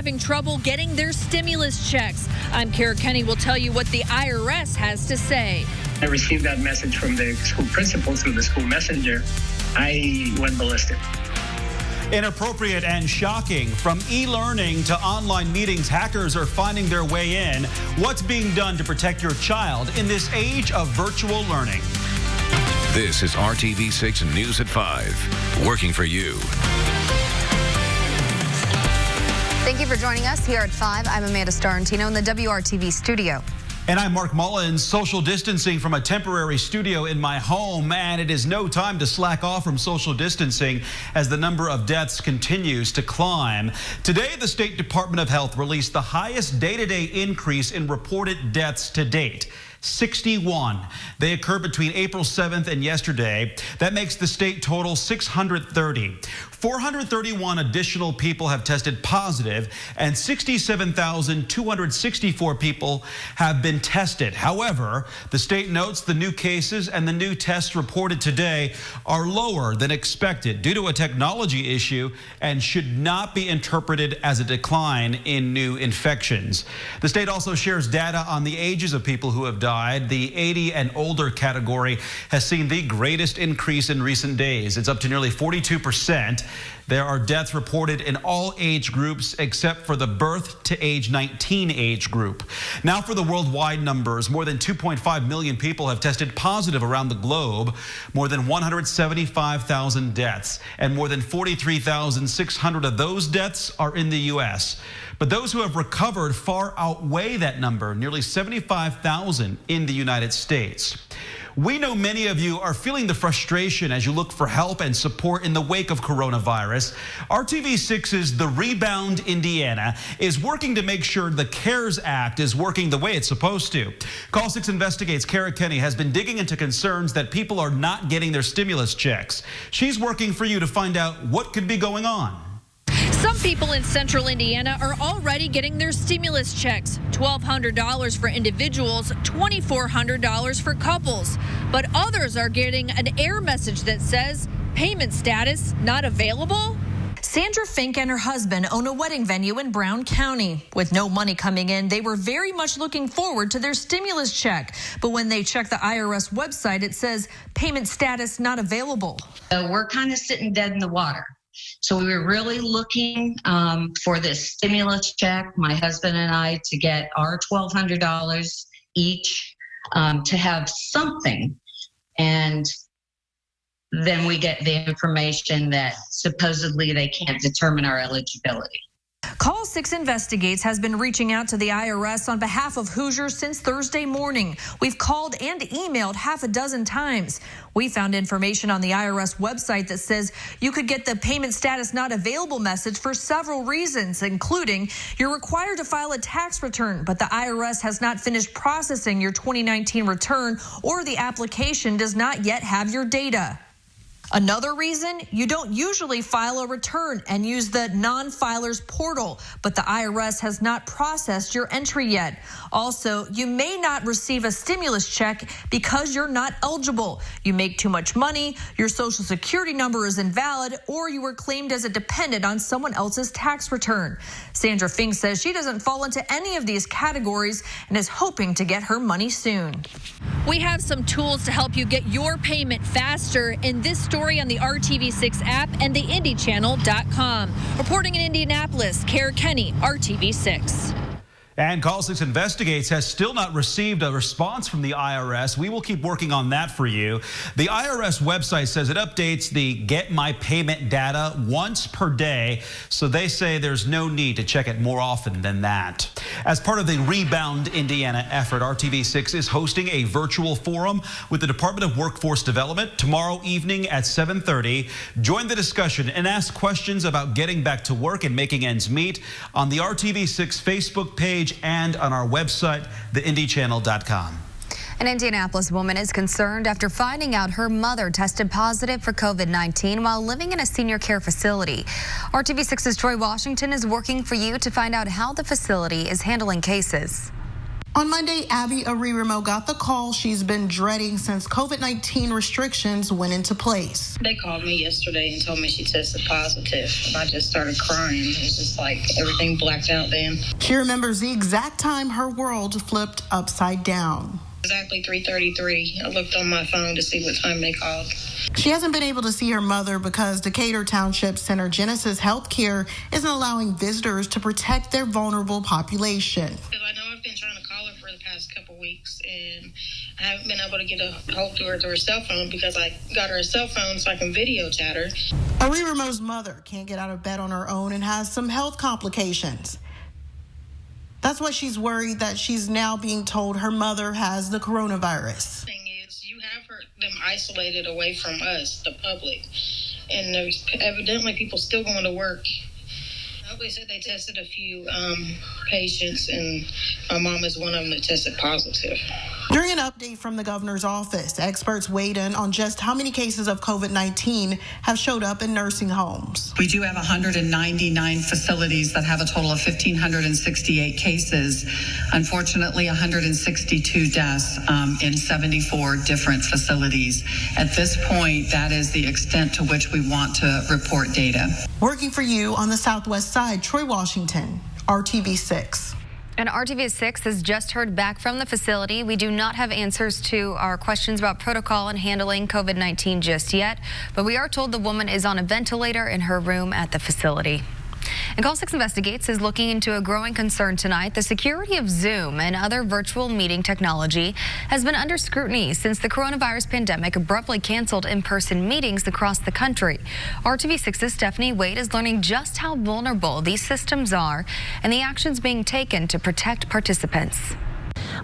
having trouble getting their stimulus checks. I'm Kppen. Will tell you what the IRS has to say. I received that message from the school principal through the school messenger. I went ballistic. Inappropriate and shocking. From e-learning to online meetings, hackers are finding their way in. What's being done to protect your child in this age of virtual learning? This is RTV6 News at 5, working for you. Thank you for joining us here at 5. I'm Amanda Starantino in the WRTV studio. And I'm Mark Mullins, social distancing from a temporary studio in my home, and it is no time to slack off from social distancing as the number of deaths continues to climb. Today, the State Department of Health released the highest day-to-day increase in reported deaths to date. 61. They occurred between April 7th and yesterday. That makes the state total 630. 431 additional people have tested positive, and 67,264 people have been tested. However, the state notes the new cases and the new tests reported today are lower than expected due to a technology issue and should not be interpreted as a decline in new infections. The state also shares data on the ages of people who have died. The 80 and older category has seen the greatest increase in recent days. It's up to nearly 42%. There are deaths reported in all age groups except for the birth to age 19 age group. Now for the worldwide numbers, more than 2.5 million people have tested positive around the globe, more than 175,000 deaths, and more than 43,600 of those deaths are in the U.S. But those who have recovered far outweigh that number, nearly 75,000 in the United States. We know many of you are feeling the frustration as you look for help and support in the wake of coronavirus. RTV6's The Rebound Indiana is working to make sure the CARES Act is working the way it's supposed to. Call 6 Investigates' Kara Kenny has been digging into concerns that people are not getting their stimulus checks. She's working for you to find out what could be going on. Some people in central Indiana are already getting their stimulus checks, $1,200 for individuals, $2,400 for couples. But others are getting an error message that says payment status not available. Sandra Fink and her husband own a wedding venue in Brown County. With no money coming in, they were very much looking forward to their stimulus check. But when they check the IRS website, it says payment status not available. So we're kind of sitting dead in the water. So we were really looking for this stimulus check, my husband and I, to get our $1,200 each to have something. And then we get the information that supposedly they can't determine our eligibility. Call 6 Investigates has been reaching out to the IRS on behalf of Hoosiers since Thursday morning. We've called and emailed half a dozen times. We found information on the IRS website that says you could get the payment status not available message for several reasons, including you're required to file a tax return, but the IRS has not finished processing your 2019 return, or the application does not yet have your data. Another reason, you don't usually file a return and use the non-filers portal, but the IRS has not processed your entry yet. Also, you may not receive a stimulus check because you're not eligible. You make too much money, your social security number is invalid, or you were claimed as a dependent on someone else's tax return. Sandra Fink says she doesn't fall into any of these categories and is hoping to get her money soon. We have some tools to help you get your payment faster in this story on the RTV6 app and the IndyChannel.com. Reporting in Indianapolis, Kara Kenny, RTV6. And Call 6 Investigates has still not received a response from the IRS. We will keep working on that for you. The IRS website says it updates the Get My Payment data once per day, so they say there's no need to check it more often than that. As part of the Rebound Indiana effort, RTV6 is hosting a virtual forum with the Department of Workforce Development tomorrow evening at 7:30. Join the discussion and ask questions about getting back to work and making ends meet on the RTV6 Facebook page and on our website, theindychannel.com. An Indianapolis woman is concerned after finding out her mother tested positive for COVID-19 while living in a senior care facility. RTV6's Troy Washington is working for you to find out how the facility is handling cases. On Monday, Abby Aririmo got the call she's been dreading since COVID-19 restrictions went into place. They called me yesterday and told me she tested positive. I just started crying. It was just like everything blacked out then. She remembers the exact time her world flipped upside down. Exactly 3:33. I looked on my phone to see what time they called. She hasn't been able to see her mother because Decatur Township Center Genesis Healthcare isn't allowing visitors to protect their vulnerable population. I know I've been trying to call her for the past couple weeks, and I haven't been able to get a hold to her through her cell phone because I got her a cell phone so I can video chat her. Aririmo's mother can't get out of bed on her own and has some health complications. That's why she's worried that she's now being told her mother has the coronavirus. The thing is, you have them isolated away from us, the public, and there's evidently people still going to work. They said they tested a few patients, and my mom is one of them that tested positive. During an update from the governor's office, experts weighed in on just how many cases of COVID-19 have showed up in nursing homes. We do have 199 facilities that have a total of 1,568 cases. Unfortunately, 162 deaths in 74 different facilities. At this point, that is the extent to which we want to report data. Working for you on the Southwest side, Troy Washington, RTV6. And RTV6 has just heard back from the facility. We do not have answers to our questions about protocol and handling COVID-19 just yet, but we are told the woman is on a ventilator in her room at the facility. And Call 6 Investigates is looking into a growing concern tonight. The security of Zoom and other virtual meeting technology has been under scrutiny since the coronavirus pandemic abruptly canceled in-person meetings across the country. RTV6's Stephanie Wade is learning just how vulnerable these systems are and the actions being taken to protect participants.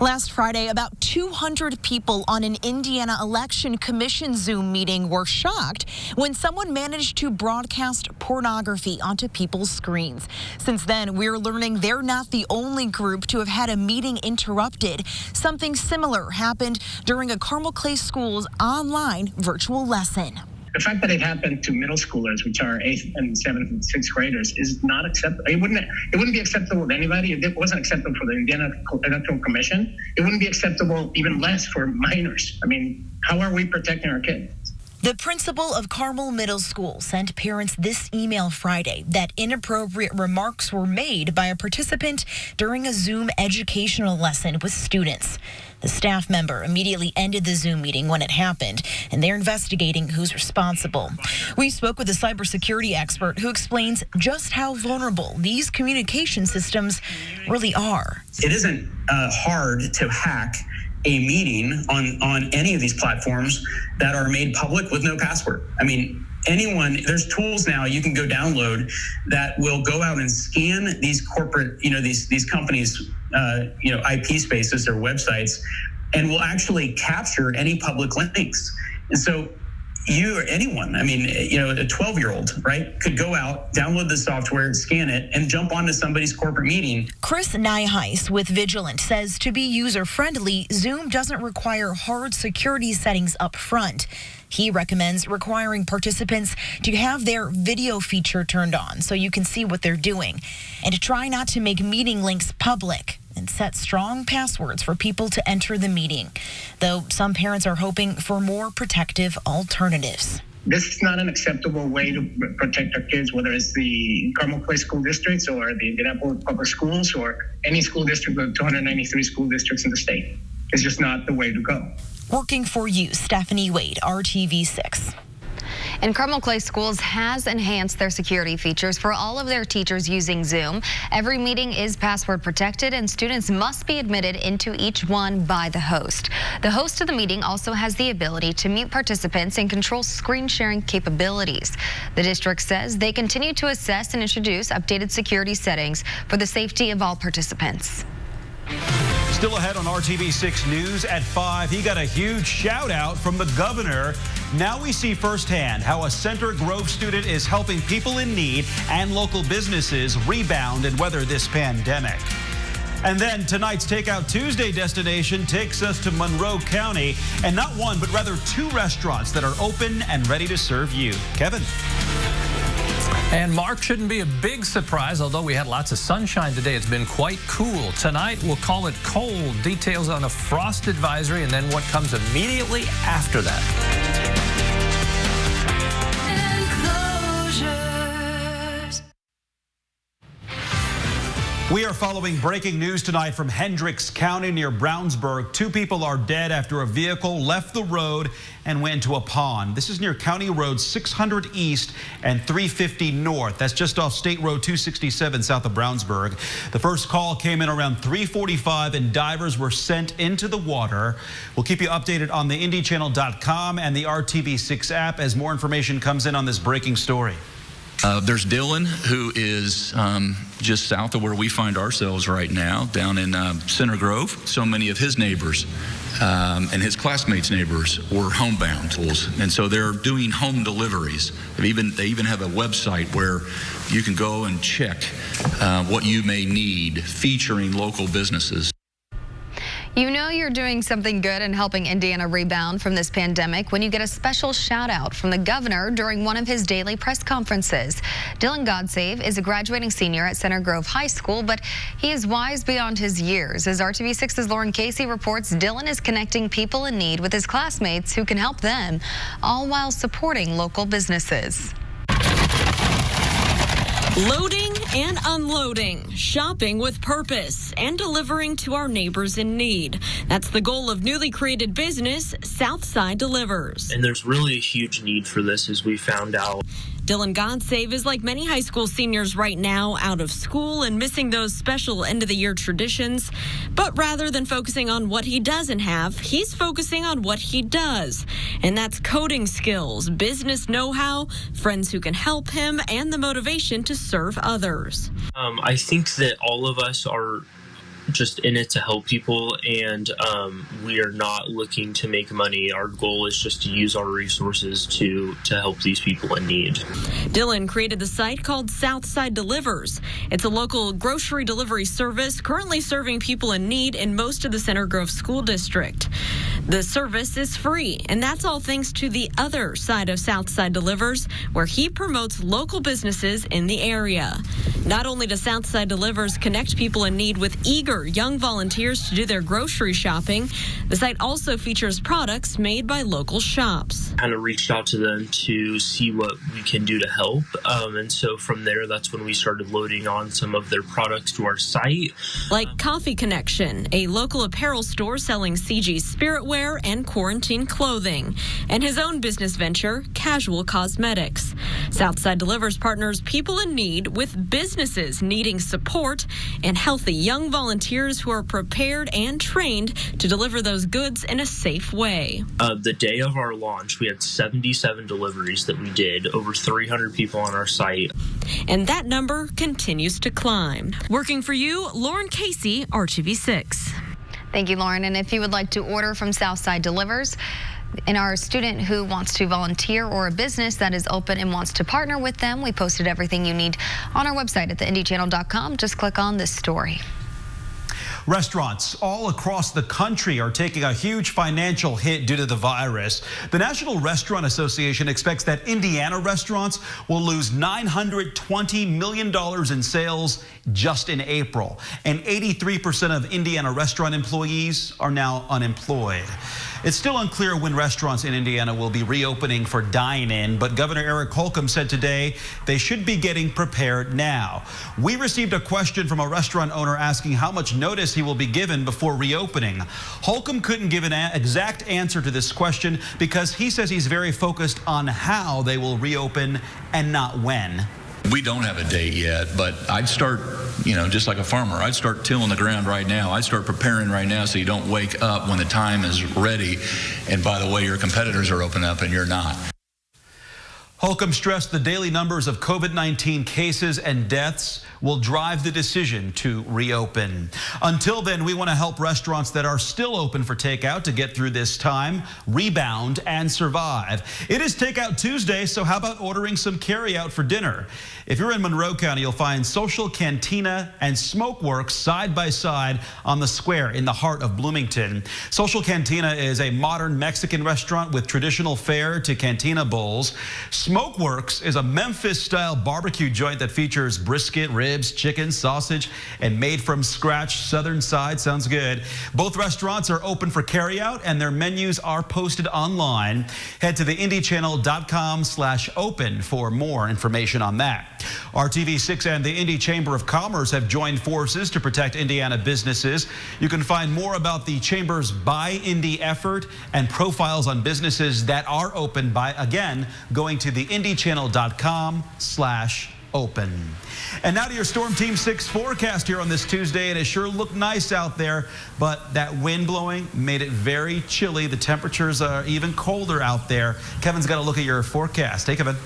Last Friday, about 200 people on an Indiana Election Commission Zoom meeting were shocked when someone managed to broadcast pornography onto people's screens. Since then, we're learning they're not the only group to have had a meeting interrupted. Something similar happened during a Carmel Clay School's online virtual lesson. The fact that it happened to middle schoolers, which are 8th and 7th and 6th graders, is not acceptable. It wouldn't be acceptable to anybody. It wasn't acceptable for the Indiana Electoral Commission. It wouldn't be acceptable, even less, for minors. I mean, how are we protecting our kids? The principal of Carmel Middle School sent parents this email Friday that inappropriate remarks were made by a participant during a Zoom educational lesson with students. The staff member immediately ended the Zoom meeting when it happened, and they're investigating who's responsible. We spoke with a cybersecurity expert who explains just how vulnerable these communication systems really are. It isn't hard to hack a meeting on any of these platforms that are made public with no password. I mean, anyone, there's tools now you can go download that will go out and scan these corporate, these companies, IP spaces or websites, and will actually capture any public links. And so you or anyone, a 12-year-old, right, could go out, download the software, scan it, and jump onto somebody's corporate meeting. Chris Nyheis with Vigilant says to be user-friendly, Zoom doesn't require hard security settings up front. He recommends requiring participants to have their video feature turned on so you can see what they're doing, and to try not to make meeting links public and set strong passwords for people to enter the meeting, though some parents are hoping for more protective alternatives. This is not an acceptable way to protect our kids, whether it's the Carmel Clay School Districts or the Indianapolis Public Schools or any school district of 293 school districts in the state. It's just not the way to go. Working for you, Stephanie Wade, RTV6. And Carmel Clay Schools has enhanced their security features for all of their teachers using Zoom. Every meeting is password protected, and students must be admitted into each one by the host. The host of the meeting also has the ability to mute participants and control screen sharing capabilities. The district says they continue to assess and introduce updated security settings for the safety of all participants. Still ahead on RTV6 News at 5, he got a huge shout out from the governor. Now we see firsthand how a Center Grove student is helping people in need and local businesses rebound and weather this pandemic. And then tonight's Takeout Tuesday destination takes us to Monroe County, and not one, but rather two restaurants that are open and ready to serve you. Kevin. And Mark shouldn't be a big surprise, although we had lots of sunshine today. It's been quite cool. Tonight, we'll call it cold. Details on a frost advisory and then what comes immediately after that. We are following breaking news tonight from Hendricks County near Brownsburg. 2 people are dead after a vehicle left the road and went into a pond. This is near County Road 600 East and 350 North. That's just off State Road 267 south of Brownsburg. The first call came in around 3:45 and divers were sent into the water. We'll keep you updated on the IndyChannel.com and the RTV6 app as more information comes in on this breaking story. There's Dylan, who is just south of where we find ourselves right now, down in Center Grove. So many of his neighbors and his classmates' neighbors were homebound, and so they're doing home deliveries. They even have a website where you can go and check what you may need, featuring local businesses. You know you're doing something good and helping Indiana rebound from this pandemic when you get a special shout out from the governor during one of his daily press conferences. Dylan Godsave is a graduating senior at Center Grove High School, but he is wise beyond his years. As RTV6's Lauren Casey reports, Dylan is connecting people in need with his classmates who can help them, all while supporting local businesses. Loading and unloading, shopping with purpose, and delivering to our neighbors in need. That's the goal of newly created business, Southside Delivers. And there's really a huge need for this, as we found out. Dylan Godsave is like many high school seniors right now, out of school and missing those special end-of-the-year traditions. But rather than focusing on what he doesn't have, he's focusing on what he does. And that's coding skills, business know-how, friends who can help him, and the motivation to serve others. I think that all of us are just in it to help people, and we are not looking to make money. Our goal is just to use our resources to help these people in need. Dylan created the site called Southside Delivers. It's a local grocery delivery service currently serving people in need in most of the Center Grove School District. The service is free, and that's all thanks to the other side of Southside Delivers, where he promotes local businesses in the area. Not only does Southside Delivers connect people in need with eager young volunteers to do their grocery shopping, the site also features products made by local shops. Kind of reached out to them to see what we can do to help, and so from there, that's when we started loading on some of their products to our site. Like Coffee Connection, a local apparel store selling CG spirit wear and quarantine clothing, and his own business venture, Casual Cosmetics. Southside Delivers partners people in need with businesses needing support and healthy young volunteers who are prepared and trained to deliver those goods in a safe way. The day of our launch, we had 77 deliveries that we did, over 300 people on our site. And that number continues to climb. Working for you, Lauren Casey, RTV6. Thank you, Lauren. And if you would like to order from Southside Delivers, and our student who wants to volunteer or a business that is open and wants to partner with them, we posted everything you need on our website at theindychannel.com. Just click on this story. Restaurants all across the country are taking a huge financial hit due to the virus. The National Restaurant Association expects that Indiana restaurants will lose $920 million in sales just in April. And 83% of Indiana restaurant employees are now unemployed. It's still unclear when restaurants in Indiana will be reopening for dine-in, but Governor Eric Holcomb said today they should be getting prepared now. We received a question from a restaurant owner asking how much notice he will be given before reopening. Holcomb couldn't give an exact answer to this question because he says he's very focused on how they will reopen and not when. We don't have a date yet, but I'd start, just like a farmer, I'd start tilling the ground right now. I'd start preparing right now so you don't wake up when the time is ready. And by the way, your competitors are open up and you're not. Holcomb stressed the daily numbers of COVID-19 cases and deaths will drive the decision to reopen. Until then, we want to help restaurants that are still open for takeout to get through this time, rebound, and survive. It is Takeout Tuesday, so how about ordering some carryout for dinner? If you're in Monroe County, you'll find Social Cantina and Smokeworks side by side on the square in the heart of Bloomington. Social Cantina is a modern Mexican restaurant with traditional fare to cantina bowls. Smokeworks is a Memphis-style barbecue joint that features brisket, ribs, chicken, sausage, and made from scratch Southern side. Sounds good. Both restaurants are open for carryout, and their menus are posted online. Head to theindychannel.com/open for more information on that. RTV6 and the Indy Chamber of Commerce have joined forces to protect Indiana businesses. You can find more about the Chamber's Buy Indy effort and profiles on businesses that are open by, again, going to theindychannel.com/open. And now to your Storm Team 6 forecast here on this Tuesday. And it sure looked nice out there, but that wind blowing made it very chilly. The temperatures are even colder out there. Kevin's got a look at your forecast. Hey, Kevin.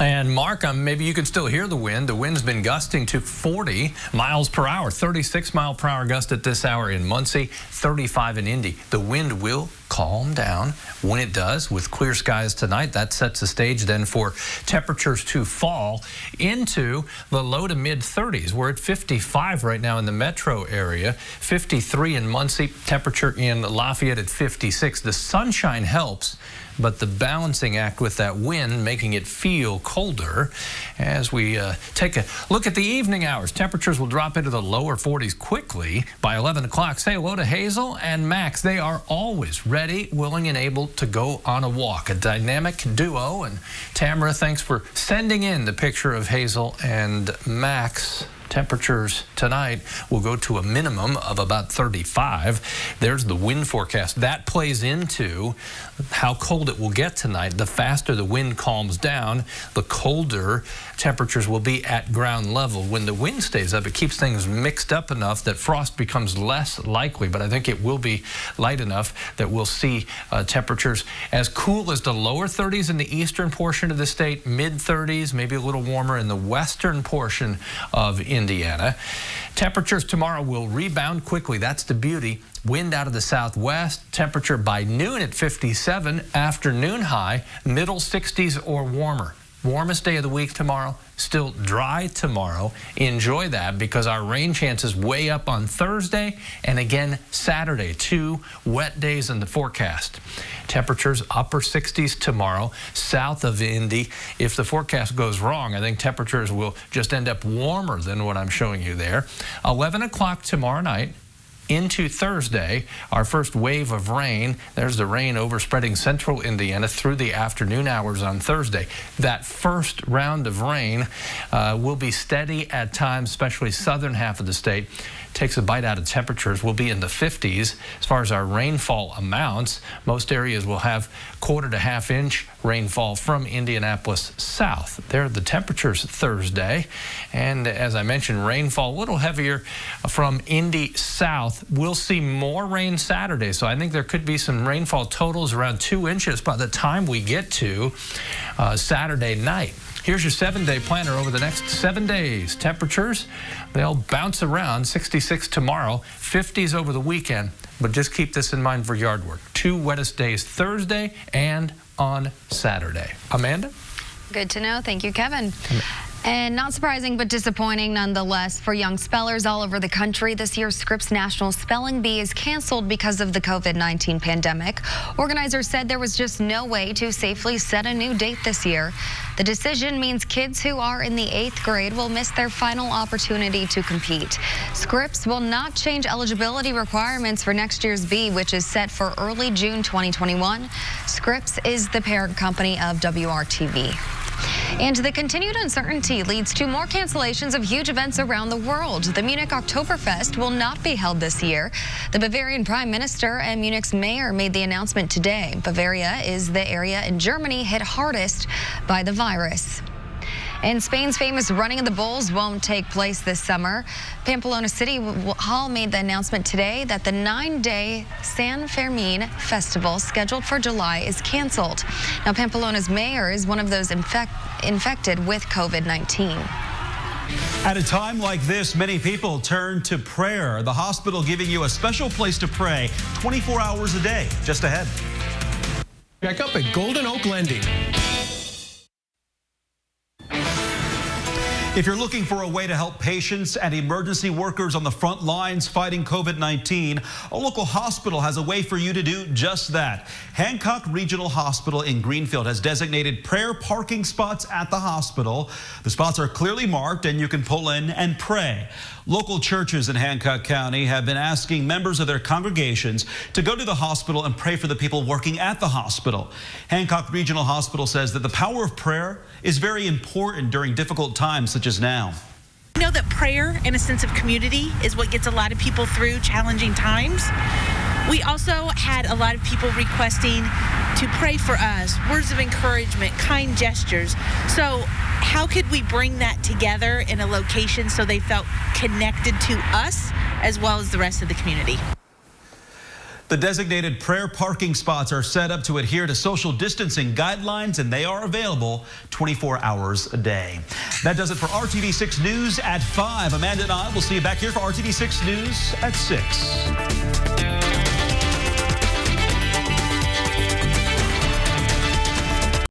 And Mark, maybe you can still hear the wind. The wind's been gusting to 40 miles per hour, 36 mile per hour gust at this hour in Muncie, 35 in Indy. The wind will calm down when it does with clear skies tonight. That sets the stage then for temperatures to fall into the low to mid 30s. We're at 55 right now in the metro area, 53 in Muncie, temperature in Lafayette at 56. The sunshine helps, but the balancing act with that wind making it feel colder. As we take a look at the evening hours, temperatures will drop into the lower 40s quickly by 11 o'clock. Say hello to Hazel and Max. They are always ready, willing, and able to go on a walk. A dynamic duo. And Tamara, thanks for sending in the picture of Hazel and Max. Temperatures tonight will go to a minimum of about 35. There's the wind forecast. That plays into how cold it will get tonight. The faster the wind calms down, the colder temperatures will be at ground level. When the wind stays up, it keeps things mixed up enough that frost becomes less likely, but I think it will be light enough that we'll see temperatures as cool as the lower 30s in the eastern portion of the state, mid 30s, maybe a little warmer in the western portion of Indiana. Temperatures tomorrow will rebound quickly. That's the beauty. Wind out of the southwest. Temperature by noon at 57. Afternoon high, middle 60s or warmer. Warmest day of the week tomorrow. Still dry tomorrow. Enjoy that because our rain chances way up on Thursday and again Saturday. 2 wet days in the forecast. Temperatures upper 60s tomorrow south of Indy. If the forecast goes wrong, I think temperatures will just end up warmer than what I'm showing you there. 11 o'clock tomorrow night. Into Thursday, our first wave of rain. There's the rain overspreading central Indiana through the afternoon hours on Thursday. That first round of rain will be steady at times, especially southern half of the state. Takes a bite out of temperatures. We'll be in the 50s as far as our rainfall amounts. Most areas will have quarter to half inch rainfall from Indianapolis south. There are the temperatures Thursday. And as I mentioned, rainfall a little heavier from Indy south. We'll see more rain Saturday. So I think there could be some rainfall totals around 2 inches by the time we get to Saturday night. Here's your 7-day planner over the next 7 days. Temperatures, they'll bounce around. 66 tomorrow, 50s over the weekend. But just keep this in mind for yard work. 2 wettest days Thursday and on Saturday. Amanda? Good to know. Thank you, Kevin. And not surprising, but disappointing nonetheless for young spellers all over the country. This year's Scripps National Spelling Bee is canceled because of the COVID-19 pandemic. Organizers said there was just no way to safely set a new date this year. The decision means kids who are in the 8th grade will miss their final opportunity to compete. Scripps will not change eligibility requirements for next year's bee, which is set for early June 2021. Scripps is the parent company of WRTV. And the continued uncertainty leads to more cancellations of huge events around the world. The Munich Oktoberfest will not be held this year. The Bavarian Prime Minister and Munich's mayor made the announcement today. Bavaria is the area in Germany hit hardest by the virus. And Spain's famous Running of the Bulls won't take place this summer. Pamplona City Hall made the announcement today that the 9-day San Fermin festival scheduled for July is canceled. Now, Pamplona's mayor is one of those infected with COVID-19. At a time like this, many people turn to prayer. The hospital giving you a special place to pray 24 hours a day. Just ahead. Check up at Golden Oak Lending. If you're looking for a way to help patients and emergency workers on the front lines fighting COVID-19, a local hospital has a way for you to do just that. Hancock Regional Hospital in Greenfield has designated prayer parking spots at the hospital. The spots are clearly marked and you can pull in and pray. Local churches in Hancock County have been asking members of their congregations to go to the hospital and pray for the people working at the hospital. Hancock Regional Hospital says that the power of prayer is very important during difficult times such as now. I know that prayer and a sense of community is what gets a lot of people through challenging times. We also had a lot of people requesting to pray for us, words of encouragement, kind gestures. So how could we bring that together in a location so they felt connected to us as well as the rest of the community? The designated prayer parking spots are set up to adhere to social distancing guidelines, and they are available 24 hours a day. That does it for RTV6 News at 5. Amanda and I will see you back here for RTV6 News at 6.